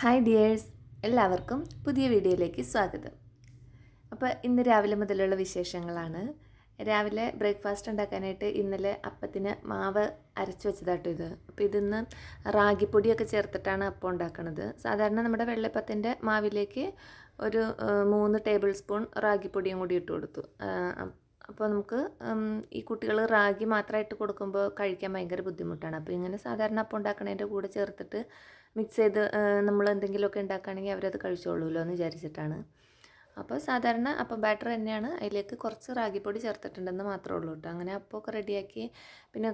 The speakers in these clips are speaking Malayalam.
ഹായ് ഡിയേഴ്സ്, എല്ലാവർക്കും പുതിയ വീഡിയോയിലേക്ക് സ്വാഗതം. അപ്പോൾ ഇന്ന് രാവിലെ മുതലുള്ള വിശേഷങ്ങളാണ്. രാവിലെ ബ്രേക്ക്ഫാസ്റ്റ് ഉണ്ടാക്കാനായിട്ട് ഇന്നലെ അപ്പത്തിന് മാവ് അരച്ച് വെച്ചതാട്ടോ ഇത്. അപ്പോൾ ഇതിന്ന് റാഗിപ്പൊടിയൊക്കെ ചേർത്തിട്ടാണ് അപ്പം ഉണ്ടാക്കുന്നത്. സാധാരണ നമ്മുടെ വെള്ളപ്പത്തിൻ്റെ മാവിലേക്ക് ഒരു 3 ടേബിൾ സ്പൂൺ റാഗിപ്പൊടിയും കൂടി ഇട്ട് കൊടുത്തു. അപ്പോൾ നമുക്ക് ഈ കുട്ടികൾ റാഗി മാത്രമായിട്ട് കൊടുക്കുമ്പോൾ കഴിക്കാൻ ഭയങ്കര ബുദ്ധിമുട്ടാണ്. അപ്പോൾ ഇങ്ങനെ സാധാരണ അപ്പം ഉണ്ടാക്കണതിൻ്റെ കൂടെ ചേർത്തിട്ട് മിക്സ് ചെയ്ത് നമ്മൾ എന്തെങ്കിലുമൊക്കെ ഉണ്ടാക്കുകയാണെങ്കിൽ അവരത് കഴിച്ചോളൂല്ലോ എന്ന് വിചാരിച്ചിട്ടാണ്. അപ്പോൾ സാധാരണ അപ്പം ബാറ്റർ തന്നെയാണ്, അതിലേക്ക് കുറച്ച് റാഗിപ്പൊടി ചേർത്തിട്ടുണ്ടെന്ന് മാത്രമേ ഉള്ളൂ കേട്ടോ. അങ്ങനെ അപ്പമൊക്കെ റെഡിയാക്കി. പിന്നെ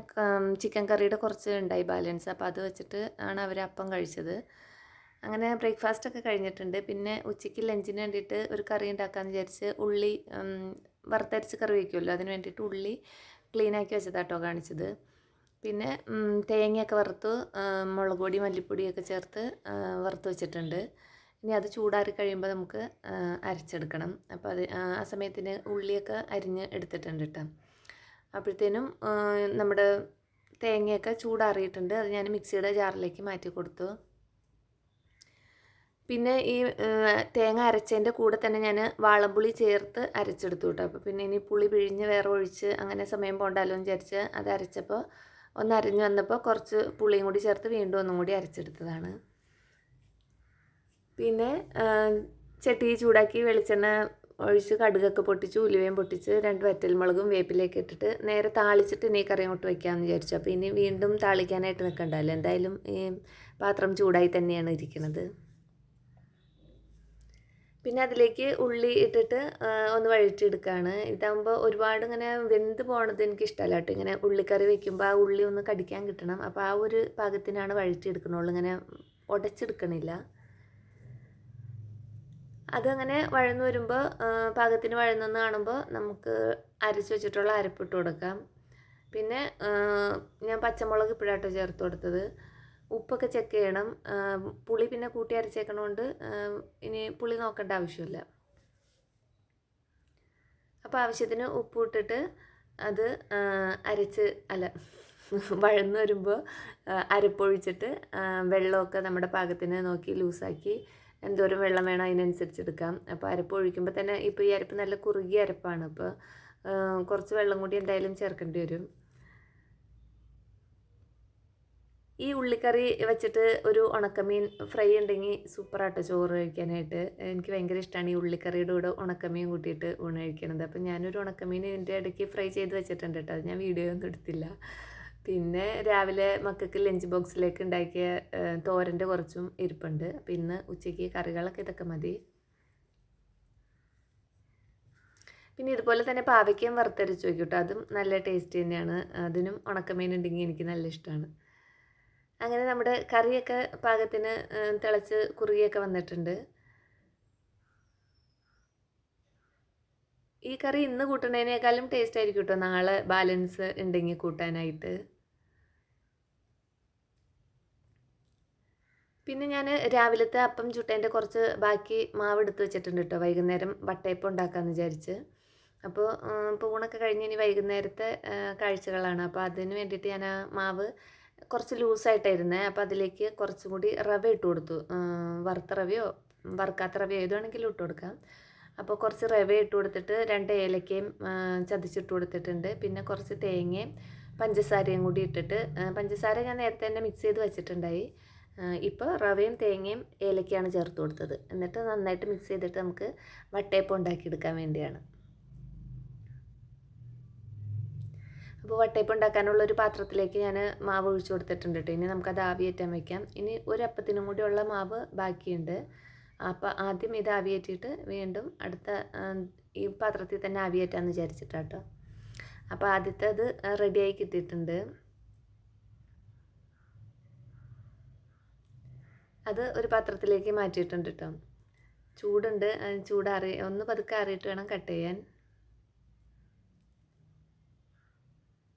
ചിക്കൻ കറിയുടെ കുറച്ച് ഉണ്ടായി ബാലൻസ്, അപ്പോൾ അത് വെച്ചിട്ട് ആണ് അവർ അപ്പം കഴിച്ചത്. അങ്ങനെ ബ്രേക്ക്ഫാസ്റ്റൊക്കെ കഴിഞ്ഞിട്ടുണ്ട്. പിന്നെ ഉച്ചയ്ക്ക് ലഞ്ചിന് വേണ്ടിയിട്ട് ഒരു കറി ഉണ്ടാക്കാമെന്ന് വിചാരിച്ച് ഉള്ളി വറുത്തരച്ച് കറി വയ്ക്കുമല്ലോ, അതിന് വേണ്ടിയിട്ട് ഉള്ളി ക്ലീനാക്കി വെച്ചതാട്ടോ കാണിച്ചത്. പിന്നെ തേങ്ങയൊക്കെ വറുത്ത് മുളക് പൊടി മല്ലിപ്പൊടിയൊക്കെ ചേർത്ത് വറുത്ത് വെച്ചിട്ടുണ്ട്. ഇനി അത് ചൂടാറി കഴിയുമ്പോൾ നമുക്ക് അരച്ചെടുക്കണം. അപ്പോൾ അത് ആ സമയത്തിന് ഉള്ളിയൊക്കെ അരിഞ്ഞ് എടുത്തിട്ടുണ്ട് കേട്ടോ. അപ്പോഴത്തേനും നമ്മുടെ തേങ്ങയൊക്കെ ചൂടാറിയിട്ടുണ്ട്. അത് ഞാൻ മിക്സിയുടെ ജാറിലേക്ക് മാറ്റി കൊടുത്തു. പിന്നെ ഈ തേങ്ങ അരച്ചതിൻ്റെ കൂടെ തന്നെ ഞാൻ വാളംപുളി ചേർത്ത് അരച്ചെടുത്തു കേട്ടോ. അപ്പോൾ പിന്നെ ഇനി പുളി പിഴിഞ്ഞ് വേറെ ഒഴിച്ച് അങ്ങനെ സമയം പോകണ്ടല്ലോ എന്ന് വിചാരിച്ച് അത് അരച്ചപ്പോൾ ഒന്ന് അരിഞ്ഞ് വന്നപ്പോൾ കുറച്ച് പുളിയും കൂടി ചേർത്ത് വീണ്ടും ഒന്നും കൂടി അരച്ചെടുത്തതാണ്. പിന്നെ ചട്ടി ചൂടാക്കി വെളിച്ചെണ്ണ ഒഴിച്ച് കടുകൊക്കെ പൊട്ടിച്ച് ഉലുവയും പൊട്ടിച്ച് 2 വറ്റൽമുളകും വേപ്പിലേക്ക് ഇട്ടിട്ട് നേരെ താളിച്ചിട്ട് ഇനി കറി അങ്ങോട്ട് വയ്ക്കാമെന്ന് വിചാരിച്ചു. അപ്പോൾ ഇനി വീണ്ടും താളിക്കാനായിട്ട് നിൽക്കണ്ടല്ലോ, എന്തായാലും ഈ പാത്രം ചൂടായി തന്നെയാണ് ഇരിക്കുന്നത്. പിന്നെ അതിലേക്ക് ഉള്ളി ഇട്ടിട്ട് ഒന്ന് വഴറ്റിയെടുക്കുകയാണ്. ഇതാകുമ്പോൾ ഒരുപാട് ഇങ്ങനെ വെന്ത് പോകണത് എനിക്കിഷ്ടമല്ല കേട്ടോ. ഇങ്ങനെ ഉള്ളിക്കറി വയ്ക്കുമ്പോൾ ആ ഉള്ളി ഒന്ന് കടിക്കാൻ കിട്ടണം. അപ്പോൾ ആ ഒരു പാകത്തിനാണ് വഴറ്റിയെടുക്കണുള്ളൂ, ഇങ്ങനെ ഉടച്ചെടുക്കണില്ല. അതങ്ങനെ വഴന്നു വരുമ്പോൾ പാകത്തിന് വഴന്നെന്ന് കാണുമ്പോൾ നമുക്ക് അരച്ച് വെച്ചിട്ടുള്ള അരപ്പിട്ട് കൊടുക്കാം. പിന്നെ ഞാൻ പച്ചമുളക് ഇപ്പോഴാട്ടോ ചേർത്ത് കൊടുത്തത്. ഉപ്പൊക്കെ ചെക്ക് ചെയ്യണം. പുളി പിന്നെ കൂട്ടി അരച്ചേക്കണോണ്ട് ഇനി പുളി നോക്കേണ്ട ആവശ്യമില്ല. അപ്പോൾ ആവശ്യത്തിന് ഉപ്പ് ഇട്ടിട്ട് അത് വഴന്നു വരുമ്പോൾ അരപ്പൊഴിച്ചിട്ട് വെള്ളമൊക്കെ നമ്മുടെ പാകത്തിന് നോക്കി ലൂസാക്കി എന്തോരം വെള്ളം വേണം അതിനനുസരിച്ച് എടുക്കാം. അപ്പോൾ അരപ്പ് ഒഴിക്കുമ്പോൾ തന്നെ ഇപ്പോൾ ഈ അരപ്പ് നല്ല കുറുകിയ അരപ്പാണ്. അപ്പോൾ കുറച്ച് വെള്ളം കൂടി എന്തായാലും ചേർക്കേണ്ടി വരും. ഈ ഉള്ളിക്കറി വെച്ചിട്ട് ഒരു ഉണക്കമീൻ ഫ്രൈ ഉണ്ടെങ്കിൽ സൂപ്പറാട്ടോ ചോറ് കഴിക്കാനായിട്ട്. എനിക്ക് ഭയങ്കര ഇഷ്ടമാണ് ഈ ഉള്ളിക്കറിയുടെ കൂടെ ഉണക്കമീൻ കൂട്ടിയിട്ട് ഊണ് കഴിക്കണത്. അപ്പം ഞാനൊരു ഉണക്കമീൻ ഇതിൻ്റെ ഇടയ്ക്ക് ഫ്രൈ ചെയ്ത് വെച്ചിട്ടുണ്ട് കേട്ടോ. അത് ഞാൻ വീഡിയോ ഒന്നും എടുത്തില്ല. പിന്നെ രാവിലെ മക്കൾക്ക് ലഞ്ച് ബോക്സിലേക്ക് ഉണ്ടാക്കിയ തോരൻ്റെ കുറച്ചും ഇരിപ്പുണ്ട്. അപ്പം ഇന്ന് ഉച്ചയ്ക്ക് കറികളൊക്കെ ഇതൊക്കെ മതി. പിന്നെ ഇതുപോലെ തന്നെ പാവയ്ക്കയും വറുത്തരച്ച് വയ്ക്കും കേട്ടോ. അതും നല്ല ടേസ്റ്റ് തന്നെയാണ്. അതിനും ഉണക്കമീൻ ഉണ്ടെങ്കിൽ എനിക്ക് നല്ല ഇഷ്ടമാണ്. അങ്ങനെ നമ്മുടെ കറിയൊക്കെ പാകത്തിന് തിളച്ച് കുറുകിയൊക്കെ വന്നിട്ടുണ്ട്. ഈ കറി ഇന്ന് കൂട്ടുന്നതിനേക്കാളും ടേസ്റ്റ് ആയിരിക്കും കേട്ടോ നാളെ ബാലൻസ് ഉണ്ടെങ്കിൽ കൂട്ടാനായിട്ട്. പിന്നെ ഞാൻ രാവിലത്തെ അപ്പം ചുട്ടതിൻ്റെ കുറച്ച് ബാക്കി മാവ് എടുത്ത് വെച്ചിട്ടുണ്ട് കേട്ടോ. വൈകുന്നേരം വട്ടയപ്പം ഉണ്ടാക്കാമെന്ന് വിചാരിച്ച്. അപ്പോൾ ഊണൊക്കെ കഴിഞ്ഞ് ഇനി വൈകുന്നേരത്തെ കാഴ്ചകളാണ്. അപ്പോൾ അതിന് വേണ്ടിയിട്ട് ഞാൻ ആ മാവ് കുറച്ച് ലൂസായിട്ടായിരുന്നേ. അപ്പോൾ അതിലേക്ക് കുറച്ചും കൂടി റവ ഇട്ട് കൊടുത്തു. വറുത്ത റവയോ വറുക്കാത്ത റവയോ ഏതാണെങ്കിലും ഇട്ട് കൊടുക്കാം. അപ്പോൾ കുറച്ച് റവ ഇട്ട് കൊടുത്തിട്ട് 2 ഏലക്കയും ചതച്ചിട്ട് കൊടുത്തിട്ടുണ്ട്. പിന്നെ കുറച്ച് തേങ്ങയും പഞ്ചസാരയും കൂടി ഇട്ടിട്ട്, പഞ്ചസാര ഞാൻ നേരത്തെ തന്നെ മിക്സ് ചെയ്ത് വെച്ചിട്ടുണ്ടായി. ഇപ്പോൾ റവയും തേങ്ങയും ഏലക്കയാണ് ചേർത്ത് കൊടുത്തത്. എന്നിട്ട് നന്നായിട്ട് മിക്സ് ചെയ്തിട്ട് നമുക്ക് വട്ടയപ്പം ഉണ്ടാക്കിയെടുക്കാൻ വേണ്ടിയാണ്. അപ്പോൾ വട്ടയപ്പം ഉണ്ടാക്കാനുള്ളൊരു പാത്രത്തിലേക്ക് ഞാൻ മാവ് ഒഴിച്ചു കൊടുത്തിട്ടുണ്ട് കേട്ടോ. ഇനി നമുക്കത് ആവിയേറ്റാൻ വയ്ക്കാം. ഇനി ഒരു അപ്പത്തിനും കൂടിയുള്ള മാവ് ബാക്കിയുണ്ട്. അപ്പോൾ ആദ്യം ഇത് ആവിയേറ്റിയിട്ട് വീണ്ടും അടുത്ത ഈ പാത്രത്തിൽ തന്നെ ആവിയേറ്റാന്ന് വിചാരിച്ചിട്ടാട്ടോ. അപ്പോൾ ആദ്യത്തെ അത് റെഡിയായി കിട്ടിയിട്ടുണ്ട്. അത് ഒരു പാത്രത്തിലേക്ക് മാറ്റിയിട്ടുണ്ട് കേട്ടോ. ചൂടുണ്ട്, ചൂടാറി ഒന്ന് പതുക്കെ ആറിയിട്ട് വേണം കട്ട് ചെയ്യാൻ.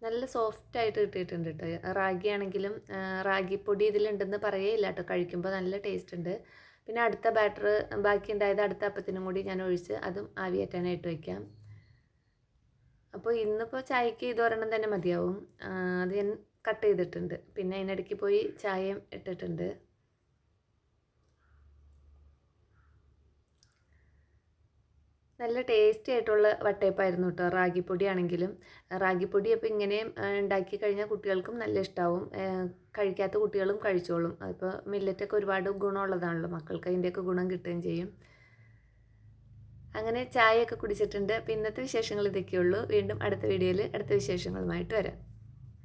നല്ല സോഫ്റ്റായിട്ട് കിട്ടിയിട്ടുണ്ട് കേട്ടോ. റാഗി ആണെങ്കിലും റാഗിപ്പൊടി ഇതിലുണ്ടെന്ന് പറയേയില്ല കേട്ടോ. കഴിക്കുമ്പോൾ നല്ല ടേസ്റ്റ് ഉണ്ട്. പിന്നെ അടുത്ത ബാറ്റർ ബാക്കി ഉണ്ടായത് അടുത്ത അപ്പത്തിനും കൂടി ഞാൻ ഒഴിച്ച് അതും ആവിയേറ്റാനായിട്ട് വയ്ക്കാം. അപ്പോൾ ഇന്നിപ്പോൾ ചായക്ക് ഇതൊരെണ്ണം തന്നെ മതിയാവും. അത് ഞാൻ കട്ട് ചെയ്തിട്ടുണ്ട്. പിന്നെ അതിനിടയ്ക്ക് പോയി ചായയും ഇട്ടിട്ടുണ്ട്. നല്ല ടേസ്റ്റി ആയിട്ടുള്ള വട്ടയപ്പായിരുന്നു കേട്ടോ. റാഗിപ്പൊടി ആണെങ്കിലും റാഗിപ്പൊടി അപ്പോൾ ഇങ്ങനെ ഉണ്ടാക്കി കഴിഞ്ഞാൽ കുട്ടികൾക്കും നല്ല ഇഷ്ടമാവും. കഴിക്കാത്ത കുട്ടികളും കഴിച്ചോളും. അതിപ്പോൾ മില്ലറ്റൊക്കെ ഒരുപാട് ഗുണമുള്ളതാണല്ലോ, മക്കൾക്ക് അതിൻ്റെയൊക്കെ ഗുണം കിട്ടുകയും ചെയ്യും. അങ്ങനെ ചായയൊക്കെ കുടിച്ചിട്ടുണ്ട്. അപ്പോൾ ഇന്നത്തെ വിശേഷങ്ങൾ ഇതൊക്കെയുള്ളൂ. വീണ്ടും അടുത്ത വീഡിയോയിൽ അടുത്ത വിശേഷങ്ങളുമായിട്ട് വരാം.